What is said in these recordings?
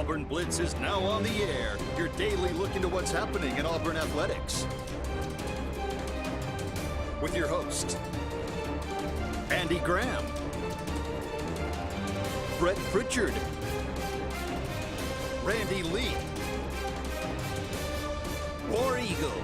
Auburn Blitz is now on the air. Your daily look into what's happening in Auburn athletics. With your host, Andy Graham, Brett Pritchard, Randy Lee, War Eagle.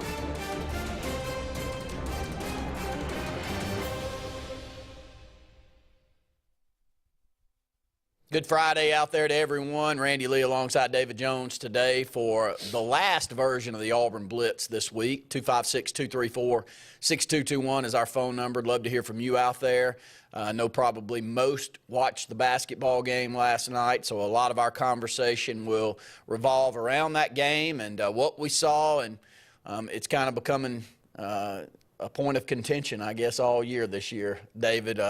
Good Friday out there to everyone. Randy Lee alongside David Jones today for the last version of the Auburn Blitz this week. 256-234-6221 is our phone number. Love to hear from you out there. I know probably most watched the basketball game last night, so a lot of our conversation will revolve around that game and what we saw, and it's kind of becoming a point of contention, I guess, all year this year. David,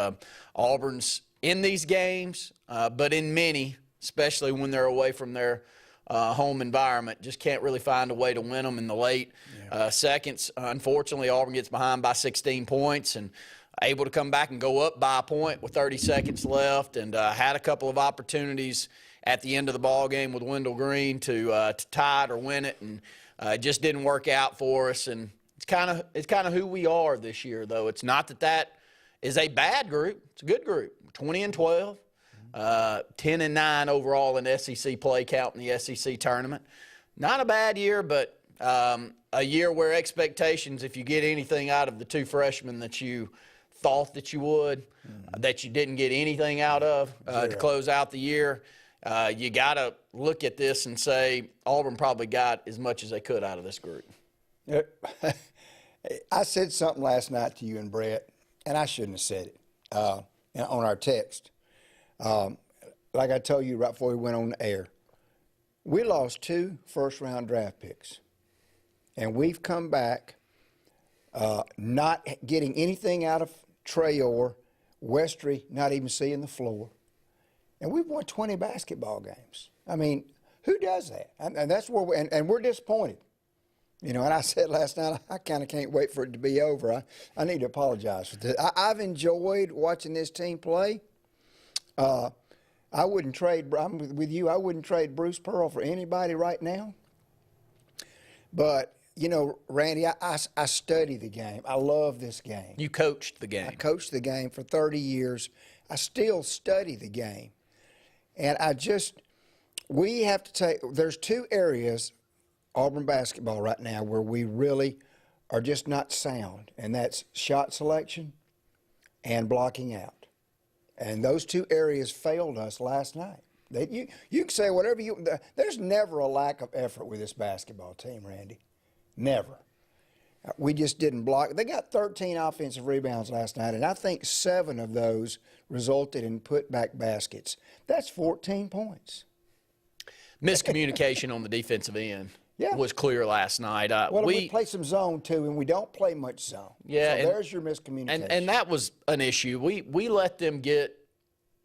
Auburn's in these games, but in many, especially when they're away from their home environment, just can't really find a way to win them in the late seconds. Unfortunately, Auburn gets behind by 16 points and able to come back and go up by a point with 30 seconds left, and had a couple of opportunities at the end of the ball game with Wendell Green to tie it or win it, and it just didn't work out for us. And it's kind of who we are this year, though. It's not that is a bad group. It's a good group. 20-12, 10-9 overall in SEC play count in the SEC tournament. Not a bad year, but a year where expectations, if you get anything out of the two freshmen that you thought that you would, that you didn't get anything out of to close out the year, you got to look at this and say Auburn probably got as much as they could out of this group. I said something last night to you and Brett, and I shouldn't have said it. On our text. Like I told you right before we went on the air, we lost 2 first-round draft picks. And we've come back not getting anything out of Traore, Westry not even seeing the floor. And we've won 20 basketball games. I mean, who does that? And that's where and we're disappointed. You know, and I said last night, I kind of can't wait for it to be over. I need to apologize for this. I've enjoyed watching this team play. I wouldn't trade, I'm with you, I wouldn't trade Bruce Pearl for anybody right now. But, you know, Randy, I study the game. I love this game. You coached the game. I coached the game for 30 years. I still study the game. And we have to take, there's 2 areas Auburn basketball right now where we really are just not sound, and that's shot selection and blocking out. And those 2 areas failed us last night. You can say whatever there's never a lack of effort with this basketball team, Randy. Never. We just didn't block. They got 13 offensive rebounds last night, and I think 7 of those resulted in putback baskets. That's 14 points. Miscommunication on the defensive end. Was clear last night. We play some zone, too, and we don't play much zone. Yeah, so there's your miscommunication. And that was an issue. We let them get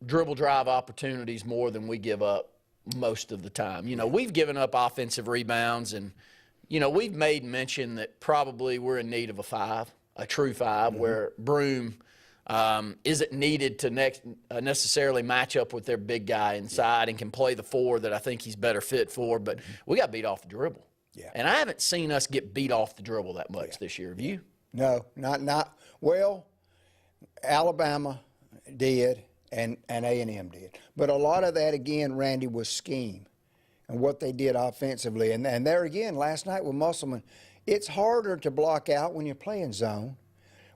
dribble drive opportunities more than we give up most of the time. You know, we've given up offensive rebounds, and, you know, we've made mention that probably we're in need of a 5, a true 5, where Broome isn't needed to necessarily match up with their big guy inside and can play the 4 that I think he's better fit for, but we got beat off the dribble. And I haven't seen us get beat off the dribble that much this year. Have you? No, not well. Alabama did, and A&M did. But a lot of that, again, Randy, was scheme and what they did offensively. And there again, last night with Musselman, it's harder to block out when you're playing zone.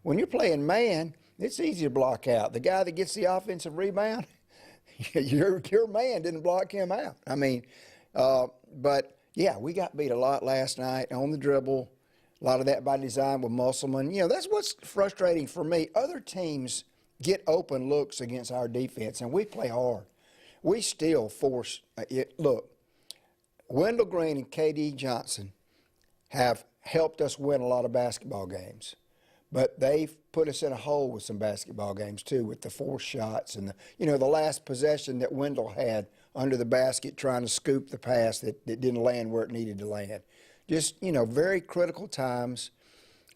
When you're playing man, it's easy to block out. The guy that gets the offensive rebound, your man didn't block him out. I mean, but, yeah, we got beat a lot last night on the dribble. A lot of that by design with Musselman. You know, that's what's frustrating for me. Other teams get open looks against our defense, and we play hard. We still force it. Look, Wendell Green and K.D. Johnson have helped us win a lot of basketball games. But they've put us in a hole with some basketball games, too, with the 4 shots and, the last possession that Wendell had under the basket trying to scoop the pass that didn't land where it needed to land. Just, very critical times.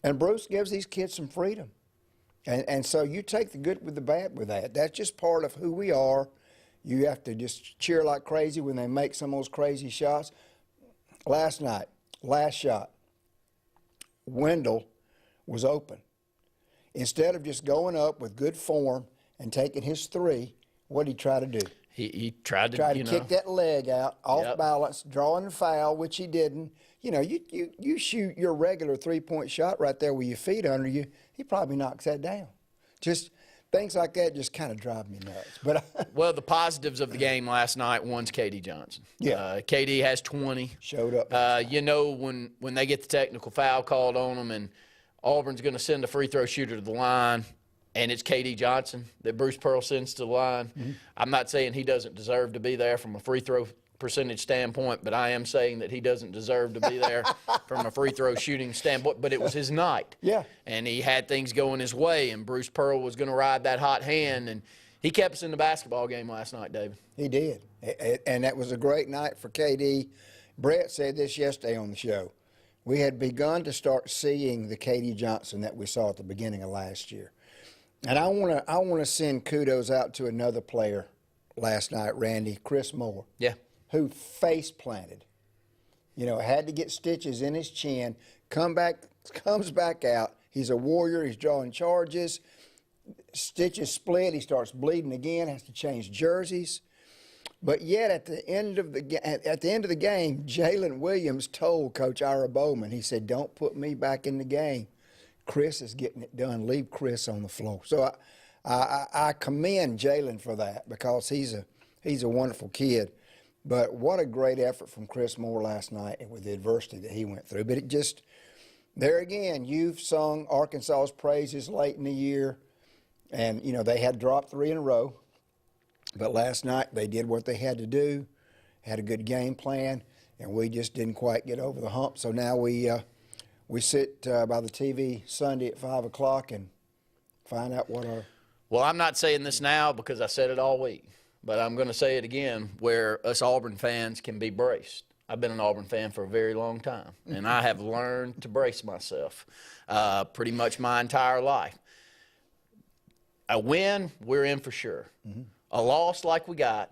And Bruce gives these kids some freedom. And so you take the good with the bad with that. That's just part of who we are. You have to just cheer like crazy when they make some of those crazy shots. Last night, last shot, Wendell was open. Instead of just going up with good form and taking his three, what did he try to do? He tried to, Kick that leg out, off Yep. balance, drawing a foul, which he didn't. You know, you shoot your regular three-point shot right there with your feet under you, he probably knocks that down. Just things like that just kind of drive me nuts. But Well, the positives of the game last night, one's KD Johnson. Yeah. KD has 20. showed up. You know, when they get the technical foul called on them and Auburn's going to send a free throw shooter to the line, and it's KD Johnson that Bruce Pearl sends to the line. Mm-hmm. I'm not saying he doesn't deserve to be there from a free throw percentage standpoint, but I am saying that he doesn't deserve to be there from a free throw shooting standpoint. But it was his night. Yeah. And he had things going his way, and Bruce Pearl was going to ride that hot hand, and he kept us in the basketball game last night, David. He did. And that was a great night for KD. Brett said this yesterday on the show. We had begun to start seeing the KD Johnson that we saw at the beginning of last year. And I want to send kudos out to another player last night, Randy, Chris Moore. Yeah. Who face planted. You know, had to get stitches in his chin, comes back out. He's a warrior. He's drawing charges. Stitches split. He starts bleeding again. Has to change jerseys. But yet, at the end of the game, Jalen Williams told Coach Ira Bowman, he said, "Don't put me back in the game. Chris is getting it done. Leave Chris on the floor." So I commend Jalen for that because he's a wonderful kid. But what a great effort from Chris Moore last night with the adversity that he went through. But it just, there again, you've sung Arkansas's praises late in the year. And, you know, they had dropped 3 in a row. But last night they did what they had to do, had a good game plan, and we just didn't quite get over the hump. So now we sit by the TV Sunday at 5 o'clock and find out what our... Well, I'm not saying this now because I said it all week, but I'm going to say it again where us Auburn fans can be braced. I've been an Auburn fan for a very long time, and I have learned to brace myself pretty much my entire life. A win, we're in for sure. Mm-hmm. A loss like we got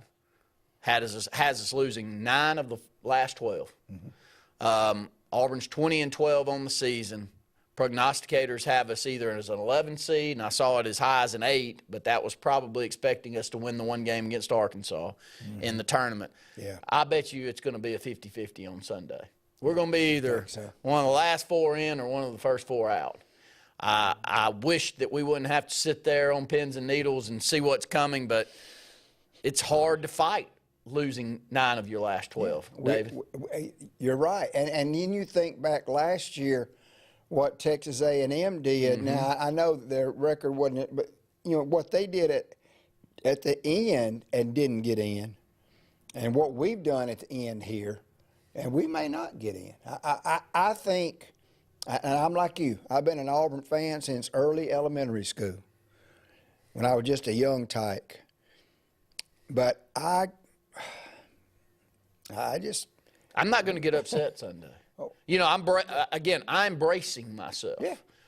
has us losing 9 of the last 12. Mm-hmm. Auburn's 20-12 on the season. Prognosticators have us either as an 11 seed, and I saw it as high as an 8, but that was probably expecting us to win the one game against Arkansas in the tournament. Yeah. I bet you it's going to be a 50-50 on Sunday. We're going to be either one of the last 4 in or one of the first 4 out. I wish that we wouldn't have to sit there on pins and needles and see what's coming, but it's hard to fight losing 9 of your last 12, David. You're right. And then you think back last year what Texas A&M did. Mm-hmm. Now, I know their record wasn't it, but, you know, what they did at the end and didn't get in, and what we've done at the end here, and we may not get in. I think, and I'm like you, I've been an Auburn fan since early elementary school when I was just a young tyke. But I'm not going to get upset Sunday. You know, I'm bracing myself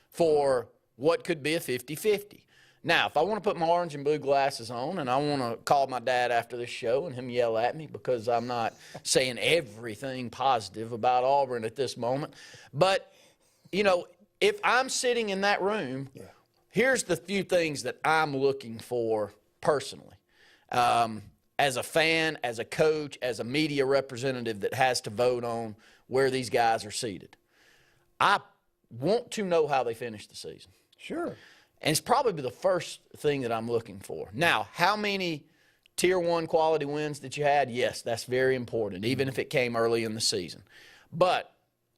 for what could be a 50-50. Now, if I want to put my orange and blue glasses on and I want to call my dad after this show and him yell at me because I'm not saying everything positive about Auburn at this moment, but, you know, if I'm sitting in that room, here's the few things that I'm looking for personally. As a fan, as a coach, as a media representative that has to vote on where these guys are seated. I want to know how they finish the season. Sure. And it's probably the first thing that I'm looking for. Now, how many Tier 1 quality wins that you had? Yes, that's very important, even if it came early in the season. But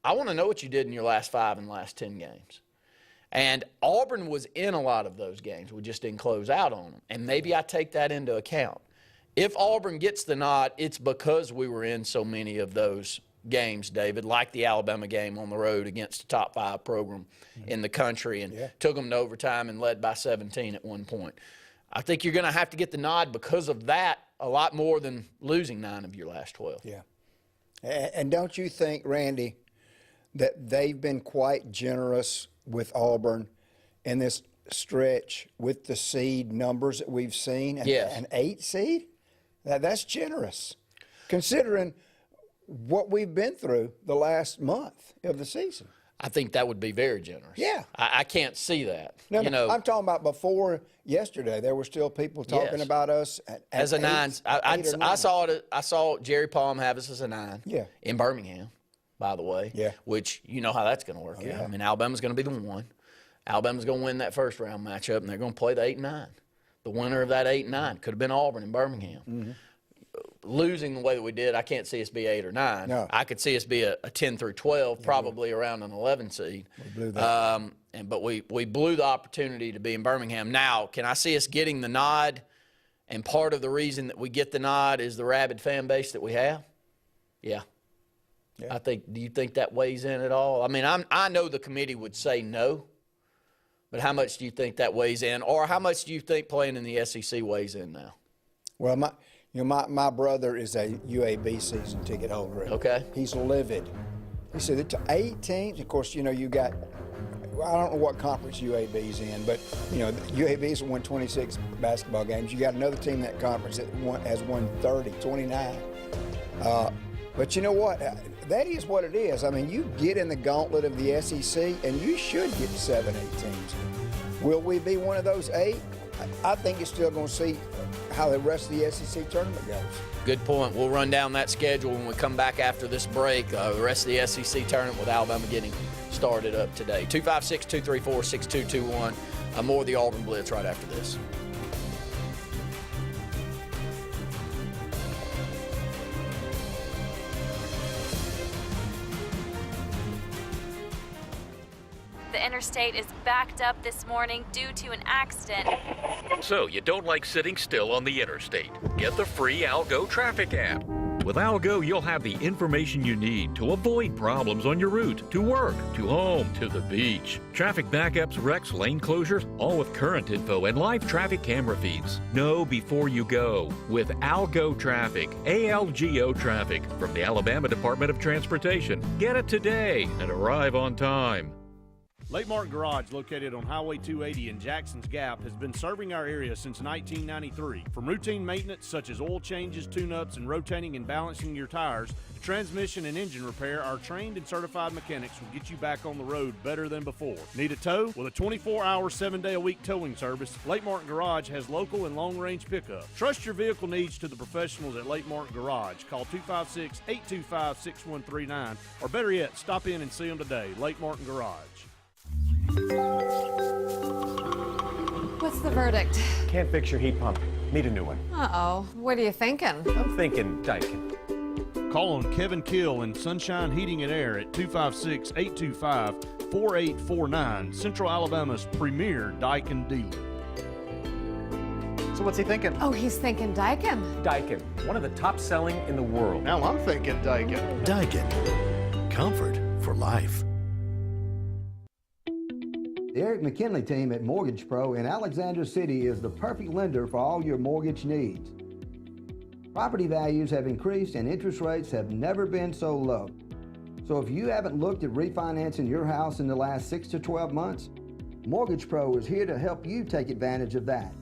I want to know what you did in your last 5 and last 10 games. And Auburn was in a lot of those games. We just didn't close out on them. And maybe I take that into account. If Auburn gets the nod, it's because we were in so many of those games, David, like the Alabama game on the road against a top 5 program in the country and took them to overtime and led by 17 at one point. I think you're going to have to get the nod because of that a lot more than losing 9 of your last 12. Yeah. And don't you think, Randy, that they've been quite generous with Auburn in this stretch with the seed numbers that we've seen? Yes. An 8 seed? That's generous, considering what we've been through the last month of the season. I think that would be very generous. Yeah. I can't see that. No, you know, I'm talking about before yesterday. There were still people talking Yes. about us as a 9. eight or nine. I saw Jerry Palm have us as a 9. Yeah. In Birmingham, by the way. Yeah. Which you know how that's going to work out. yeah. I mean, Alabama's going to be the 1. Alabama's going to win that first round matchup, and they're going to play the 8 and 9. The winner of that 8 and 9 could have been Auburn in Birmingham. Mm-hmm. Losing the way that we did, I can't see us be 8 or 9. No. I could see us be a 10 through 12, probably around an 11 seed. We blew that. But we blew the opportunity to be in Birmingham. Now, can I see us getting the nod? And part of the reason that we get the nod is the rabid fan base that we have. Yeah. Do you think that weighs in at all? I mean, I know the committee would say no, but how much do you think that weighs in, or how much do you think playing in the SEC weighs in now? Well, my brother is a UAB season ticket holder. Okay. He's livid. He said it's 8 teams. Of course, you know, you got, I don't know what conference UAB's in, but, you know, UAB's won 26 basketball games. You got another team in that conference that has won 29. But you know what? That is what it is. I mean, you get in the gauntlet of the SEC, and you should get 7, 8 teams. Will we be one of those 8? I think you're still going to see how the rest of the SEC tournament goes. Good point. We'll run down that schedule when we come back after this break. The rest of the SEC tournament with Alabama getting started up today. 256-234-6221. More of the Auburn Blitz right after this. The interstate is backed up this morning due to an accident. So you don't like sitting still on the interstate? Get the free Algo traffic app. With Algo, you'll have the information you need to avoid problems on your route to work, to home, to the beach. Traffic backups, wrecks, lane closures, all with current info and live traffic camera feeds. Know before you go with Algo Traffic, ALGO Traffic from the Alabama Department of Transportation. Get it today and arrive on time. Lake Martin Garage, located on Highway 280 in Jackson's Gap, has been serving our area since 1993. From routine maintenance such as oil changes, tune-ups, and rotating and balancing your tires, to transmission and engine repair, our trained and certified mechanics will get you back on the road better than before. Need a tow? With a 24-hour, 7-day-a-week towing service, Lake Martin Garage has local and long-range pickup. Trust your vehicle needs to the professionals at Lake Martin Garage. Call 256-825-6139, or better yet, stop in and see them today. Lake Martin Garage. What's the verdict? Can't fix your heat pump. Need a new one. Uh-oh. What are you thinking? I'm thinking Daikin. Call on Kevin Kill and Sunshine Heating and Air at 256-825-4849, Central Alabama's premier Daikin dealer. So what's he thinking? Oh, he's thinking Daikin. Daikin, one of the top selling in the world. Now I'm thinking Daikin. Daikin. Comfort for life. The Eric McKinley team at Mortgage Pro in Alexander City is the perfect lender for all your mortgage needs. Property values have increased and interest rates have never been so low. So if you haven't looked at refinancing your house in the last 6 to 12 months, Mortgage Pro is here to help you take advantage of that.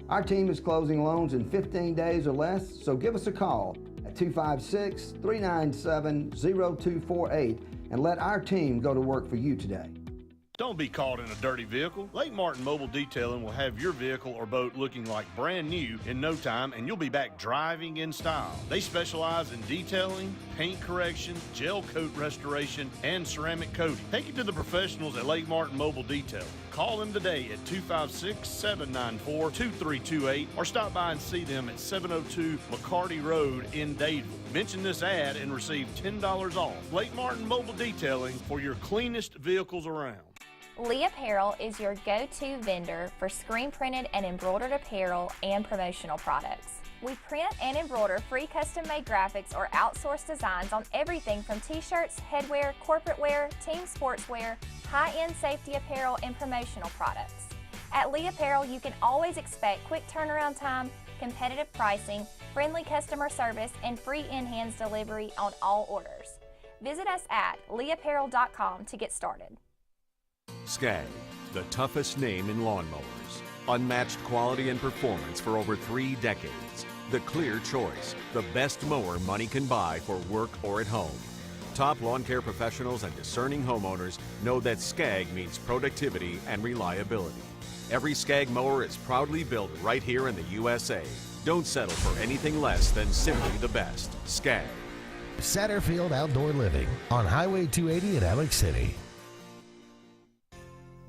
Our team is closing loans in 15 days or less, so give us a call at 256-397-0248 and let our team go to work for you today. Don't be caught in a dirty vehicle. Lake Martin Mobile Detailing will have your vehicle or boat looking like brand new in no time, and you'll be back driving in style. They specialize in detailing, paint correction, gel coat restoration, and ceramic coating. Take it to the professionals at Lake Martin Mobile Detailing. Call them today at 256-794-2328 or stop by and see them at 702 McCarty Road in Dadeville. Mention this ad and receive $10 off. Lake Martin Mobile Detailing for your cleanest vehicles around. Lee Apparel is your go-to vendor for screen-printed and embroidered apparel and promotional products. We print and embroider free custom-made graphics or outsourced designs on everything from t-shirts, headwear, corporate wear, team sportswear, high-end safety apparel, and promotional products. At Lee Apparel, you can always expect quick turnaround time, competitive pricing, friendly customer service, and free in-hands delivery on all orders. Visit us at leeapparel.com to get started. Skag, the toughest name in lawnmowers. Unmatched quality and performance for over 3 decades. the clear choice, the best mower money can buy for work or at home. Top lawn care professionals and discerning homeowners know that Skag means productivity and reliability. Every Skag mower is proudly built right here in the USA. Don't settle for anything less than simply the best. Skag. Satterfield Outdoor Living on Highway 280 in Alex City.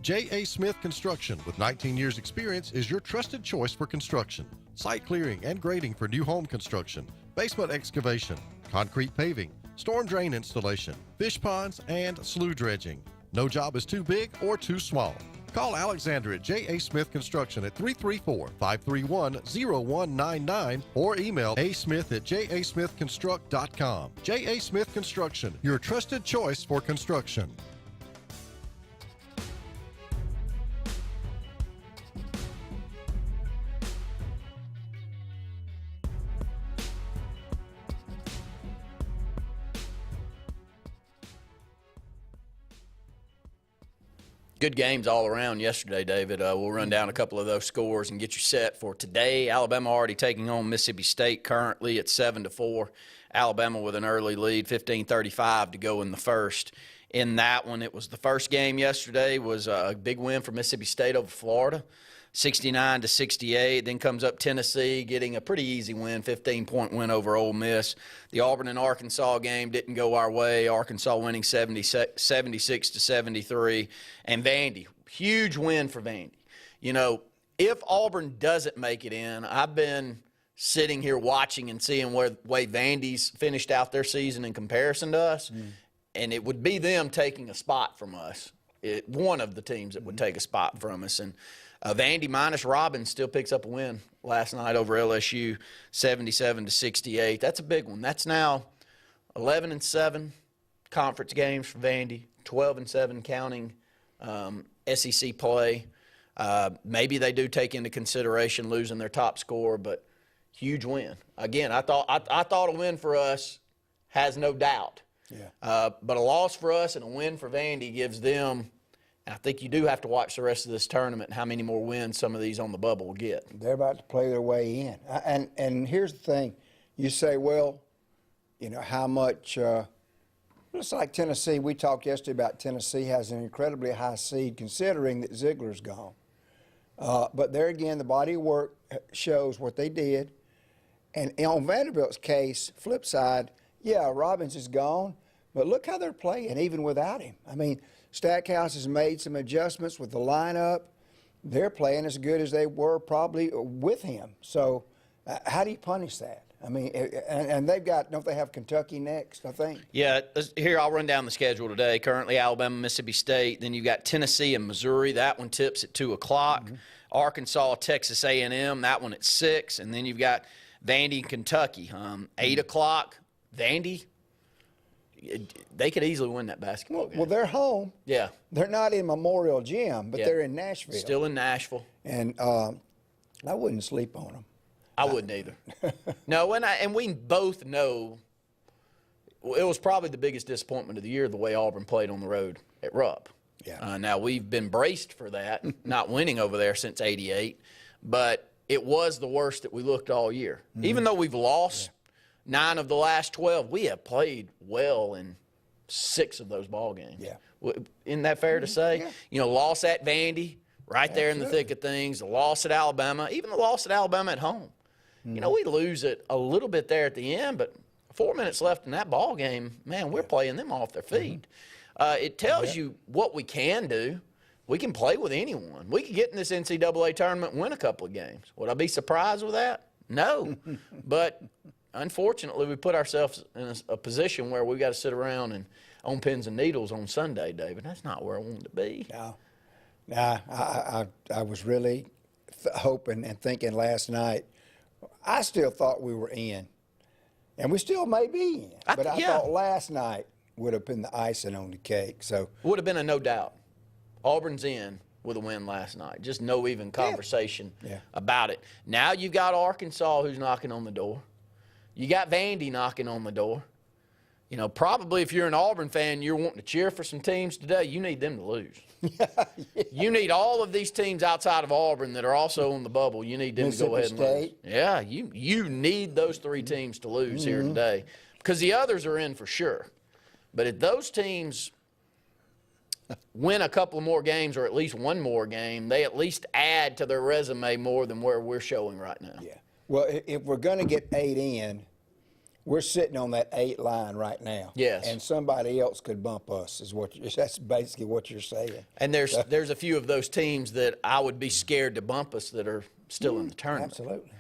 J.A. Smith Construction, with 19 years experience, is your trusted choice for construction. Site clearing and grading for new home construction, basement excavation, concrete paving, storm drain installation, fish ponds, and slough dredging. No job is too big or too small. Call Alexander at J.A. Smith Construction at 334-531-0199 or email asmith@jasmithconstruct.com. J.A. Smith Construction, your trusted choice for construction. Good games all around yesterday, David. We'll run down a couple of those scores and get you set for today. Alabama already taking on Mississippi State currently at 7-4. Alabama with an early lead, 15:35 to go in the first. In that one, it was the first game yesterday, was a big win for Mississippi State over Florida, 69-68. Then comes up Tennessee, getting a pretty easy win, 15-point win over Ole Miss. The Auburn and Arkansas game didn't go our way. Arkansas winning 76-73. And Vandy, huge win for Vandy. You know, if Auburn doesn't make it in, I've been sitting here watching and seeing where way Vandy's finished out their season in comparison to us, and it would be them taking a spot from us. One of the teams that would take a spot from us. And Vandy minus Robbins still picks up a win last night over LSU, 77-68. That's a big one. That's now 11-7 conference games for Vandy, 12-7 counting SEC play. Maybe they do take into consideration losing their top scorer, but huge win. Again, I thought a win for us has no doubt. Yeah. But a loss for us and a win for Vandy gives them. I think you do have to watch the rest of this tournament and how many more wins some of these on the bubble will get. They're about to play their way in. And here's the thing. You say, well, you know, how much it's like Tennessee. We talked yesterday about Tennessee has an incredibly high seed considering that Ziegler's gone. But there again, the body of work shows what they did. And on Vanderbilt's case, flip side, yeah, Robbins is gone, but look how they're playing even without him. I mean, Stackhouse has made some adjustments with the lineup. They're playing as good as they were probably with him. So how do you punish that? I mean, and they've got, don't they have Kentucky next, I think? Yeah, here I'll run down the schedule today. Currently Alabama, Mississippi State. Then you've got Tennessee and Missouri. That one tips at 2 o'clock. Arkansas, Texas A&M. That one at 6. And then you've got Vandy and Kentucky. 8 o'clock. Vandy. They could easily win that basketball game. Well, they're home. Yeah. They're not in Memorial Gym, but they're in Nashville. Still in Nashville. And I wouldn't sleep on them. I wouldn't either. No, and we both know it was probably the biggest disappointment of the year, the way Auburn played on the road at Rupp. Yeah. Now, we've been braced for that, not winning over there since '88, but it was the worst that we looked all year. Even though we've lost 9 of the last 12, we have played well in 6 of those ball games. Yeah. Isn't that fair to say? Yeah. You know, loss at Vandy, right there in the thick of things, the loss at Alabama, even the loss at Alabama at home. You know, we lose it a little bit there at the end, but 4 minutes left in that ball game, man, we're playing them off their feet. It tells you what we can do. We can play with anyone. We could get in this NCAA tournament and win a couple of games. Would I be surprised with that? No. But unfortunately, we put ourselves in a position where we got to sit around and on pins and needles on Sunday, David. That's not where I wanted to be. No, I was really hoping and thinking last night. I still thought we were in, and we still may be in. But I thought last night would have been the icing on the cake. So would have been a no doubt. Auburn's in with a win last night. Just no even conversation about it. Now you've got Arkansas who's knocking on the door. You got Vandy knocking on the door. You know, probably if you're an Auburn fan, you're wanting to cheer for some teams today, you need them to lose. You need all of these teams outside of Auburn that are also on the bubble. You need them to go ahead and lose. Yeah, you need those 3 teams to lose here today because the others are in for sure. But if those teams win a couple of more games or at least one more game, they at least add to their resume more than where we're showing right now. Yeah. Well, if we're going to get 8 in, we're sitting on that 8 line right now. Yes. And somebody else could bump us that's basically what you're saying. And there's a few of those teams that I would be scared to bump us that are still in the tournament. Absolutely.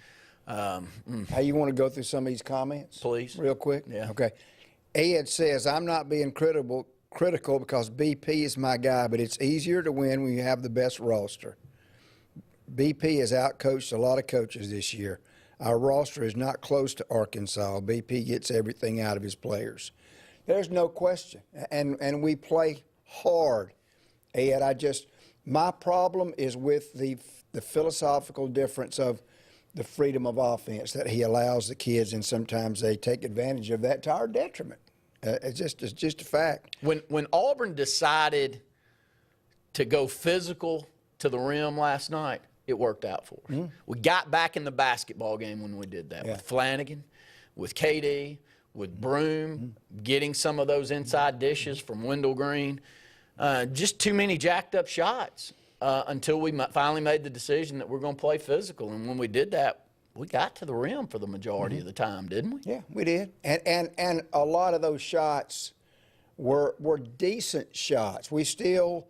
Hey, you want to go through some of these comments? Please. Real quick? Yeah. Okay. Ed says, I'm not being critical because BP is my guy, but it's easier to win when you have the best roster. BP has outcoached a lot of coaches this year. Our roster is not close to Arkansas. BP gets everything out of his players. There's no question. And we play hard. Ed, my problem is with the philosophical difference of the freedom of offense that he allows the kids, and sometimes they take advantage of that to our detriment. It's just a fact. When Auburn decided to go physical to the rim last night, it worked out for us. We got back in the basketball game when we did that with Flanagan, with KD, with Broom, getting some of those inside dishes from Wendell Green. Just too many jacked up shots until we finally made the decision that we're going to play physical. And when we did that, we got to the rim for the majority of the time, didn't we? Yeah, we did. And a lot of those shots were decent shots. We still,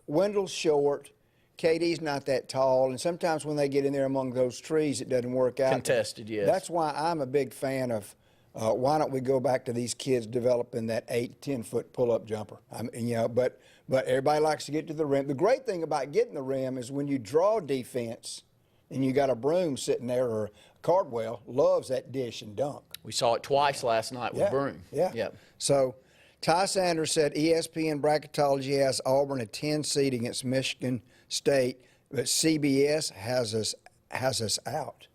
Wendell's short. KD's not that tall, and sometimes when they get in there among those trees, it doesn't work out. Contested, yes. That's why I'm a big fan of why don't we go back to these kids developing that 8-10-foot pull-up jumper? But everybody likes to get to the rim. The great thing about getting the rim is when you draw defense and you got a Broom sitting there or a Cardwell loves that dish and dunk. We saw it twice last night with Broom. Yeah. Yep. So Ty Sanders said ESPN bracketology has Auburn a 10 seed against Michigan State, but CBS has us out.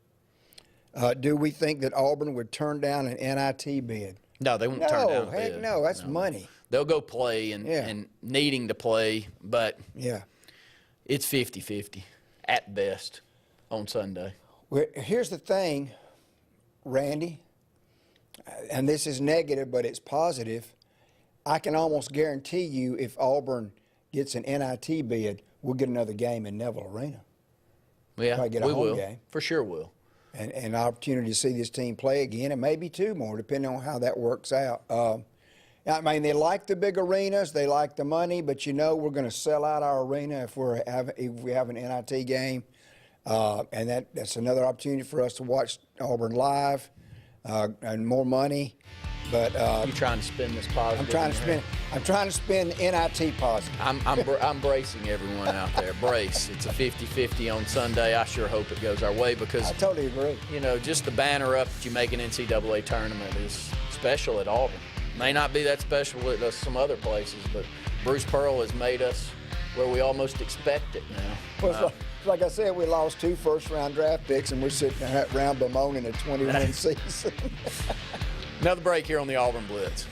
Do we think that Auburn would turn down an NIT bid? No, they won't turn down a heck bid. No, that's money. They'll go play and needing to play, but it's 50-50 at best on Sunday. Well, here's the thing, Randy, and this is negative, but it's positive. I can almost guarantee you if Auburn gets an NIT bid, we'll get another game in Neville Arena. Yeah, probably get a we home will. game. For sure will. And an opportunity to see this team play again, and maybe 2 more, depending on how that works out. I mean, they like the big arenas, they like the money, but we're going to sell out our arena if we have an NIT game. And that's another opportunity for us to watch Auburn live and more money. But you're trying to spin this positive. I'm trying to spin NIT positive. I'm bracing everyone out there. Brace. It's a 50-50 on Sunday. I sure hope it goes our way because I totally agree. Just the banner up that you make an NCAA tournament is special at Auburn. May not be that special at some other places, but Bruce Pearl has made us where we almost expect it now. Well, like I said, we lost 2 first-round draft picks, and we're sitting around bemoaning a 21 season. Another break here on the Auburn Blitz.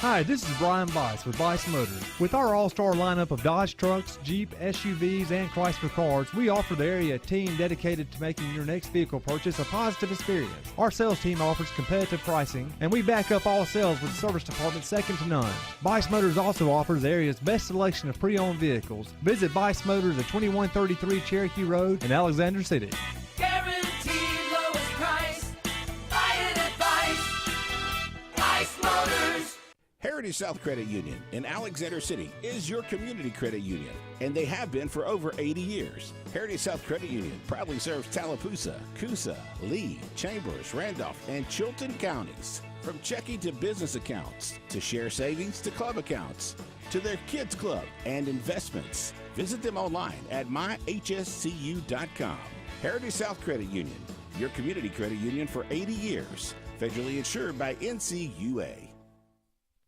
Hi, this is Brian Bice with Bice Motors. With our all-star lineup of Dodge trucks, Jeep, SUVs, and Chrysler cars, we offer the area a team dedicated to making your next vehicle purchase a positive experience. Our sales team offers competitive pricing, and we back up all sales with a service department second to none. Bice Motors also offers the area's best selection of pre-owned vehicles. Visit Bice Motors at 2133 Cherokee Road in Alexander City. Guaranteed lowest price. Buy it at Bice. Bice Motors. Heritage South Credit Union in Alexander City is your community credit union, and they have been for over 80 years. Heritage South Credit Union proudly serves Tallapoosa, Coosa, Lee, Chambers, Randolph, and Chilton counties. From checking to business accounts, to share savings to club accounts, to their kids club and investments. Visit them online at myhscu.com. Heritage South Credit Union, your community credit union for 80 years. Federally insured by NCUA.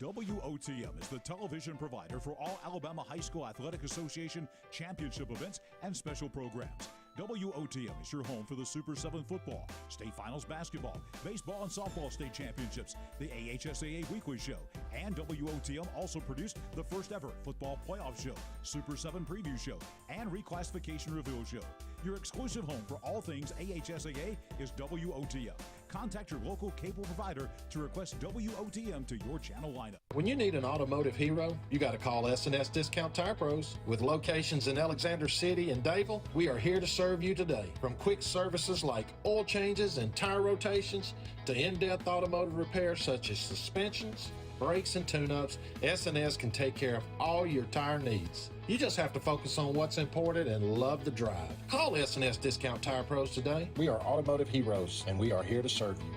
WOTM is the television provider for all Alabama High School Athletic Association championship events and special programs. WOTM is your home for the Super 7 football, state finals basketball, baseball and softball state championships, the AHSAA weekly show, and WOTM also produced the first ever football playoff show, Super 7 preview show, and reclassification reveal show. Your exclusive home for all things AHSAA is WOTM. Contact your local cable provider to request WOTM to your channel lineup. When you need an automotive hero, you got to call S&S Discount Tire Pros. With locations in Alexander City and Dayville, we are here to serve you today. From quick services like oil changes and tire rotations to in-depth automotive repairs such as suspensions, brakes, and tune-ups, S&S can take care of all your tire needs. You just have to focus on what's important and love the drive. Call S&S Discount Tire Pros today. We are automotive heroes, and we are here to serve you.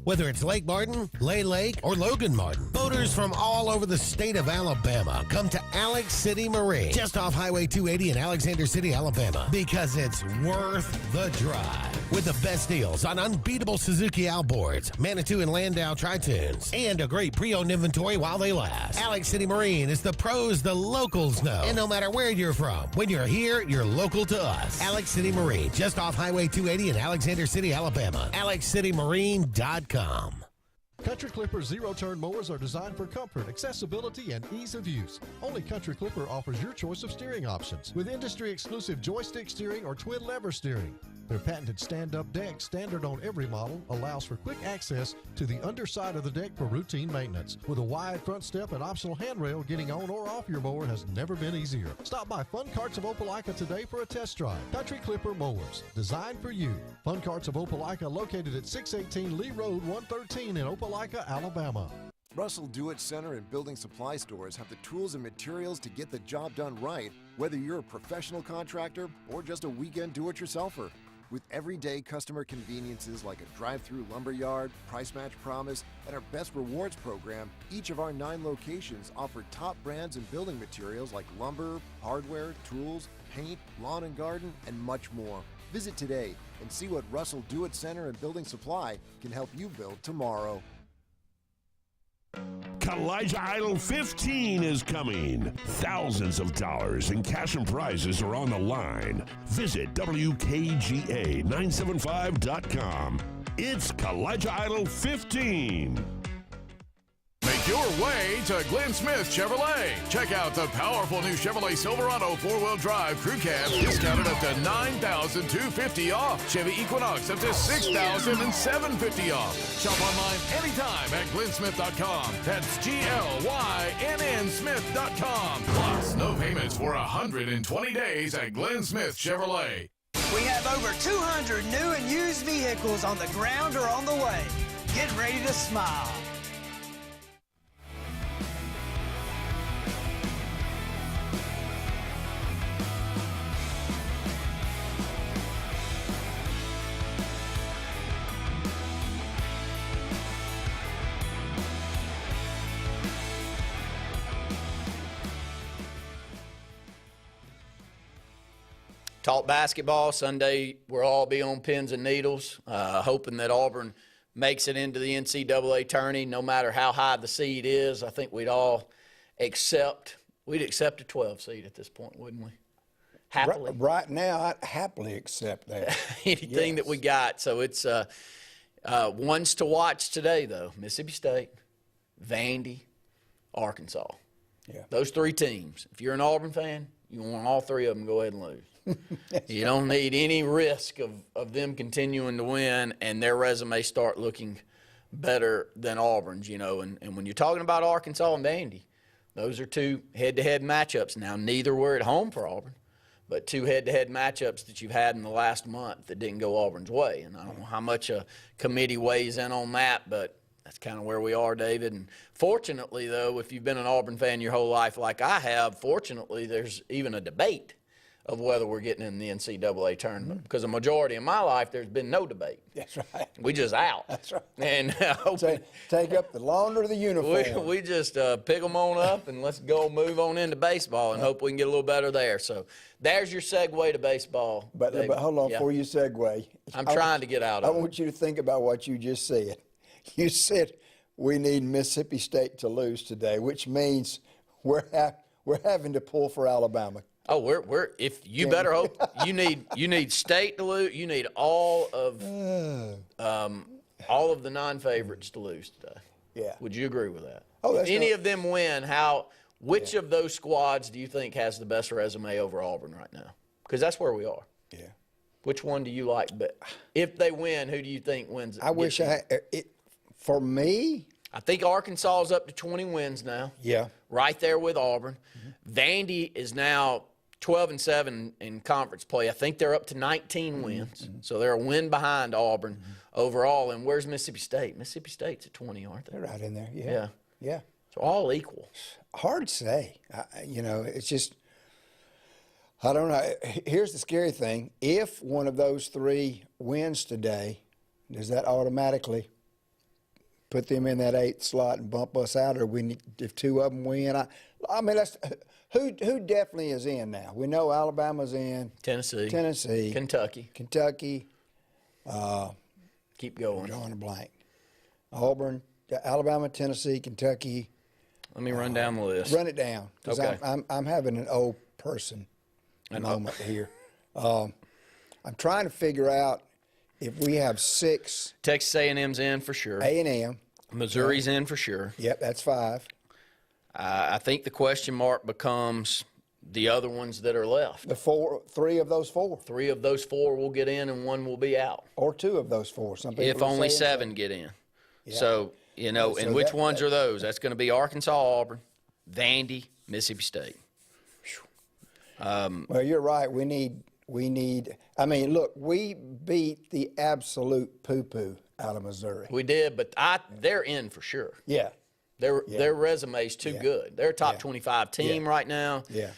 Whether it's Lake Martin, Lay Lake, or Logan Martin, boaters from all over the state of Alabama come to Alex City Marine, just off Highway 280 in Alexander City, Alabama, because it's worth the drive. With the best deals on unbeatable Suzuki outboards, Manitou and Landau Tritoons, and a great pre-owned inventory while they last. Alex City Marine is the pros the locals know. And no matter where you're from, when you're here, you're local to us. Alex City Marine, just off Highway 280 in Alexander City, Alabama. AlexCityMarine.com. Country Clipper zero-turn mowers are designed for comfort, accessibility, and ease of use. Only Country Clipper offers your choice of steering options with industry-exclusive joystick steering or twin-lever steering. Their patented stand-up deck, standard on every model, allows for quick access to the underside of the deck for routine maintenance. With a wide front step and optional handrail, getting on or off your mower has never been easier. Stop by Fun Carts of Opelika today for a test drive. Country Clipper mowers, designed for you. Fun Carts of Opelika, located at 618 Lee Road, 113 in Opelika, Alabama. Russell Do-It Center and building supply stores have the tools and materials to get the job done right, whether you're a professional contractor or just a weekend do-it-yourselfer. With everyday customer conveniences like a drive-through lumberyard, price match promise, and our best rewards program, each of our 9 locations offer top brands and building materials like lumber, hardware, tools, paint, lawn and garden, and much more. Visit today and see what Russell Do-It Center and Building Supply can help you build tomorrow. Kalijah Idol 15 is coming. Thousands of dollars in cash and prizes are on the line. Visit WKGA975.com. It's Kalijah Idol 15. Make your way to Glenn Smith Chevrolet. Check out the powerful new Chevrolet Silverado 4-wheel drive crew cab, discounted up to $9,250 off. Chevy Equinox up to $6,750 off. Shop online anytime at glennsmith.com. That's GLYNN Smith.com. Plus, no payments for 120 days at Glenn Smith Chevrolet. We have over 200 new and used vehicles on the ground or on the way. Get ready to smile. Talk basketball Sunday. We'll all be on pins and needles, hoping that Auburn makes it into the NCAA tourney. No matter how high the seed is, I think we'd all accept a 12 seed at this point, wouldn't we? Happily. Right now, I'd happily accept that. Anything that we got. So it's ones to watch today, though. Mississippi State, Vandy, Arkansas. Yeah. Those 3 teams. If you're an Auburn fan, you want all 3 of them to go ahead and lose. You don't need any risk of them continuing to win and their resume start looking better than Auburn's, you know. And when you're talking about Arkansas and Vandy, those are 2 head-to-head matchups. Now, neither were at home for Auburn, but 2 head-to-head matchups that you've had in the last month that didn't go Auburn's way. And I don't know how much a committee weighs in on that, but that's kind of where we are, David. And fortunately, though, if you've been an Auburn fan your whole life like I have, fortunately there's even a debate of whether we're getting in the NCAA tournament. Because a majority of my life, there's been no debate. That's right. We just out. That's right. And take up the launder of the uniform. we just pick them on up and let's go move on into baseball and hope we can get a little better there. So there's your segue to baseball. But hold on, before you segue. I'm trying to get out of it. I want you to think about what you just said. You said we need Mississippi State to lose today, which means we're having to pull for Alabama. Oh, we're if you better hope you need State to lose. You need all of the non-favorites to lose today. Yeah. Would you agree with that? Oh, if any of them win, which of those squads do you think has the best resume over Auburn right now? Because that's where we are. Yeah. Which one do you like? But if they win, who do you think wins? For me, I think Arkansas is up to 20 wins now. Yeah. Right there with Auburn. Vandy is now 12-7 in conference play. I think they're up to 19 wins. So they're a win behind Auburn overall. And where's Mississippi State? Mississippi State's at 20, aren't they? They're right in there. Yeah. Yeah. Yeah. So all equal. Hard to say. It's just, I don't know. Here's the scary thing. If one of those three wins today, does that automatically put them in that 8th slot and bump us out? Or if two of them win? I mean, who definitely is in now? We know Alabama's in. Tennessee. Kentucky. Keep going. Drawing a blank. Auburn, Alabama, Tennessee, Kentucky. Let me run down the list. Run it down. Okay. I'm having an old person moment here. I'm trying to figure out if we have 6. Texas A&M's in for sure. A&M. Missouri's in for sure. Yep, that's 5. I think the question mark becomes the other ones that are left. 3 of those 4. 3 of those 4 will get in and 1 will be out. Or 2 of those 4. Some people if only 7 get in. Yeah. So, and which ones are those? That's going to be Arkansas, Auburn, Vandy, Mississippi State. Well, you're right. We need. I mean, look, we beat the absolute poo-poo out of Missouri. We did, but they're in for sure. Yeah. Their resume's too good. They're a top 25 team right now. Yeah.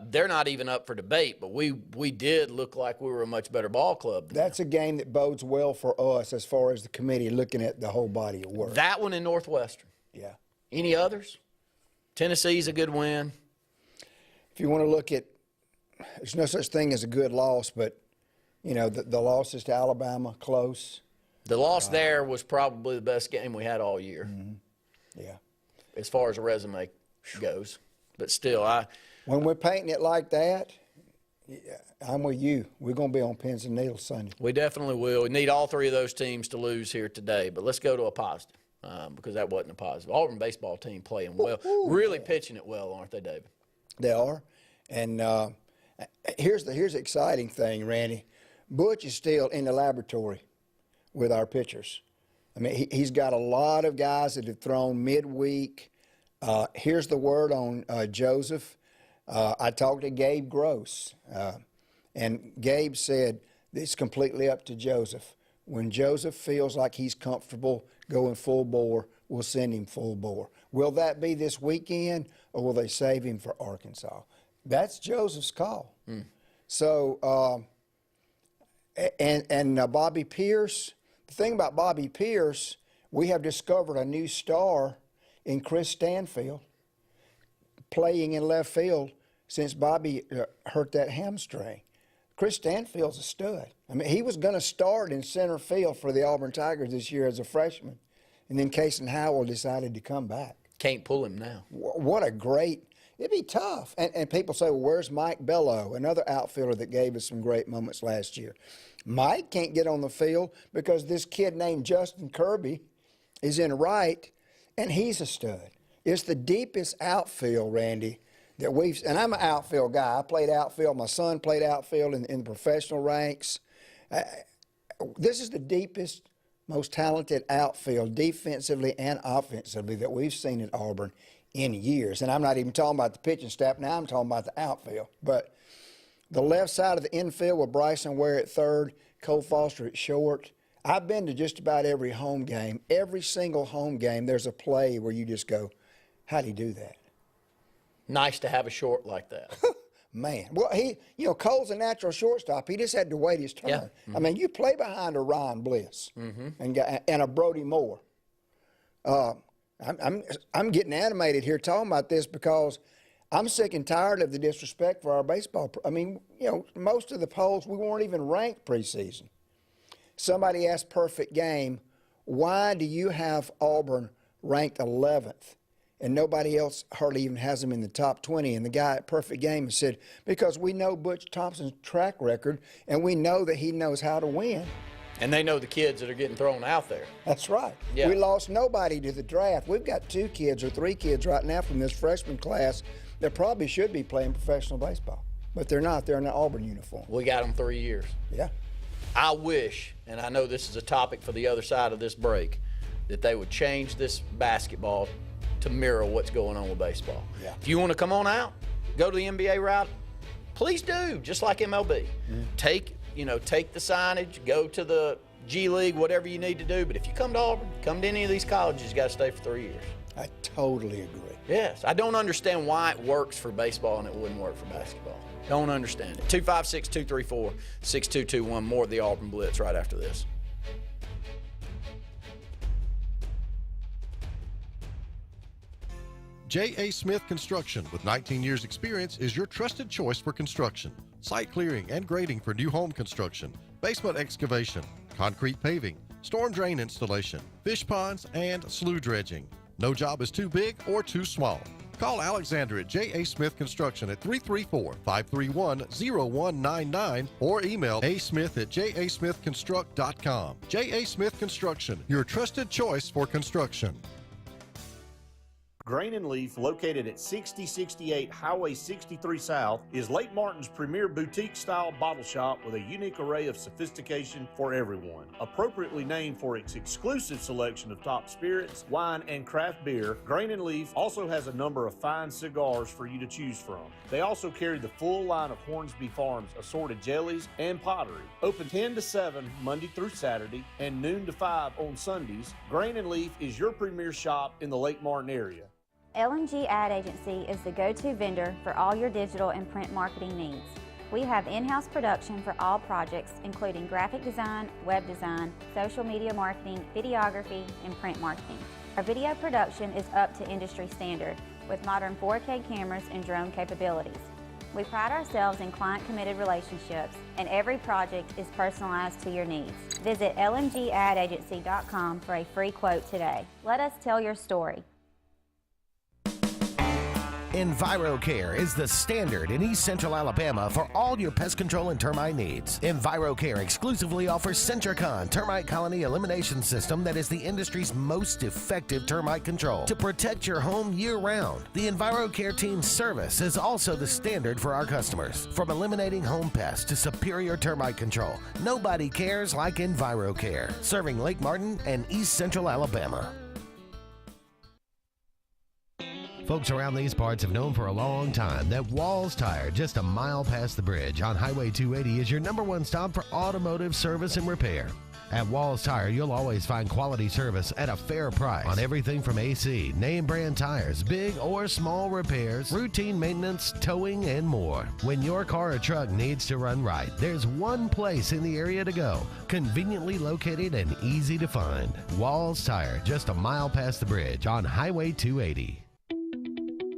They're not even up for debate, but we did look like we were a much better ball club. That's a game that bodes well for us as far as the committee looking at the whole body of work. That one in Northwestern. Yeah. Any others? Tennessee's a good win. If you want to look at, there's no such thing as a good loss, but, the losses to Alabama, close. The loss there was probably the best game we had all year. Yeah. As far as a resume goes. But still, when we're painting it like that, I'm with you. We're going to be on pins and needles Sunday. We definitely will. We need all 3 of those teams to lose here today. But let's go to a positive because that wasn't a positive. Auburn baseball team playing well. Really pitching it well, aren't they, David? They are. And here's the exciting thing, Randy. Butch is still in the laboratory with our pitchers. I mean, he's got a lot of guys that have thrown midweek. Here's the word on Joseph. I talked to Gabe Gross, and Gabe said it's completely up to Joseph. When Joseph feels like he's comfortable going full bore, we'll send him full bore. Will that be this weekend, or will they save him for Arkansas? That's Joseph's call. So, and Bobby Pierce. The thing about Bobby Pierce, we have discovered a new star in Chris Stanfield playing in left field since Bobby hurt that hamstring. Chris Stanfield's a stud. I mean, he was going to start in center field for the Auburn Tigers this year as a freshman, and then Cason Howell decided to come back. Can't pull him now. What a great – it'd be tough. And people say, well, where's Mike Bello, another outfielder that gave us some great moments last year? Mike can't get on the field because this kid named Justin Kirby is in right, and he's a stud. It's the deepest outfield, Randy, that we've – and I'm an outfield guy. I played outfield. My son played outfield in the professional ranks. This is the deepest, most talented outfield defensively and offensively that we've seen at Auburn in years. And I'm not even talking about the pitching staff. Now I'm talking about the outfield. But the left side of the infield with Bryson Ware at third, Cole Foster at short. I've been to just about every home game. Every single home game, there's a play where you just go, how'd he do that? Nice to have a short like that. Man, well, Cole's a natural shortstop. He just had to wait his turn. Yeah. Mm-hmm. I mean, you play behind a Ryan Bliss and a Brody Moore. I'm getting animated here talking about this because I'm sick and tired of the disrespect for our baseball. I mean, most of the polls, we weren't even ranked preseason. Somebody asked Perfect Game, why do you have Auburn ranked 11th? And nobody else hardly even has them in the top 20. And the guy at Perfect Game said, because we know Butch Thompson's track record, and we know that he knows how to win. And they know the kids that are getting thrown out there. That's right. Yeah. We lost nobody to the draft. We've got 2 kids or 3 kids right now from this freshman class that probably should be playing professional baseball. But they're not. They're in an Auburn uniform. We got them 3 years. Yeah. I wish, and I know this is a topic for the other side of this break, that they would change this basketball to mirror what's going on with baseball. Yeah. If you want to come on out, go to the NBA route, please do, just like MLB. Take the signage, go to the G League, whatever you need to do. But if you come to Auburn, come to any of these colleges, you got to stay for 3 years. I totally agree. Yes, I don't understand why it works for baseball and it wouldn't work for basketball. Don't understand it. 256-234-6221. More of the Auburn Blitz right after this. J.A. Smith Construction, with 19 years experience, is your trusted choice for construction. Site clearing and grading for new home construction, basement excavation, concrete paving, storm drain installation, fish ponds, and slough dredging. No job is too big or too small. Call Alexander at J.A. Smith Construction at 334-531-0199 or email asmith@jasmithconstruct.com. J.A. Smith Construction, your trusted choice for construction. Grain and Leaf, located at 6068 Highway 63 South, is Lake Martin's premier boutique-style bottle shop with a unique array of sophistication for everyone. Appropriately named for its exclusive selection of top spirits, wine, and craft beer, Grain and Leaf also has a number of fine cigars for you to choose from. They also carry the full line of Hornsby Farms assorted jellies and pottery. Open 10 to 7 Monday through Saturday and noon to 5 on Sundays, Grain and Leaf is your premier shop in the Lake Martin area. L&G Ad Agency is the go-to vendor for all your digital and print marketing needs. We have in-house production for all projects, including graphic design, web design, social media marketing, videography, and print marketing. Our video production is up to industry standard with modern 4K cameras and drone capabilities. We pride ourselves in client-committed relationships, and every project is personalized to your needs. Visit lmgadagency.com for a free quote today. Let us tell your story. EnviroCare is the standard in East Central Alabama for all your pest control and termite needs. EnviroCare exclusively offers Centricon termite colony elimination system that is the industry's most effective termite control to protect your home year-round. The EnviroCare team's service is also the standard for our customers. From eliminating home pests to superior termite control, nobody cares like EnviroCare, serving Lake Martin and East Central Alabama. Folks around these parts have known for a long time that Walls Tire, just a mile past the bridge on Highway 280, is your #1 stop for automotive service and repair. At Walls Tire, you'll always find quality service at a fair price on everything from AC, name brand tires, big or small repairs, routine maintenance, towing, and more. When your car or truck needs to run right, there's one place in the area to go, conveniently located and easy to find. Walls Tire, just a mile past the bridge on Highway 280.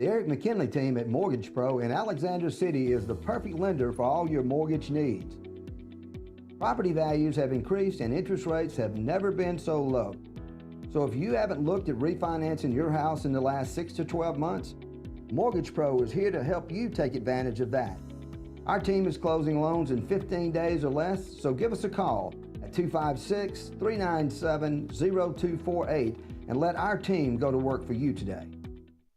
The Eric McKinley team at Mortgage Pro in Alexander City is the perfect lender for all your mortgage needs. Property values have increased and interest rates have never been so low. So if you haven't looked at refinancing your house in the last 6 to 12 months, Mortgage Pro is here to help you take advantage of that. Our team is closing loans in 15 days or less, so give us a call at 256-397-0248 and let our team go to work for you today.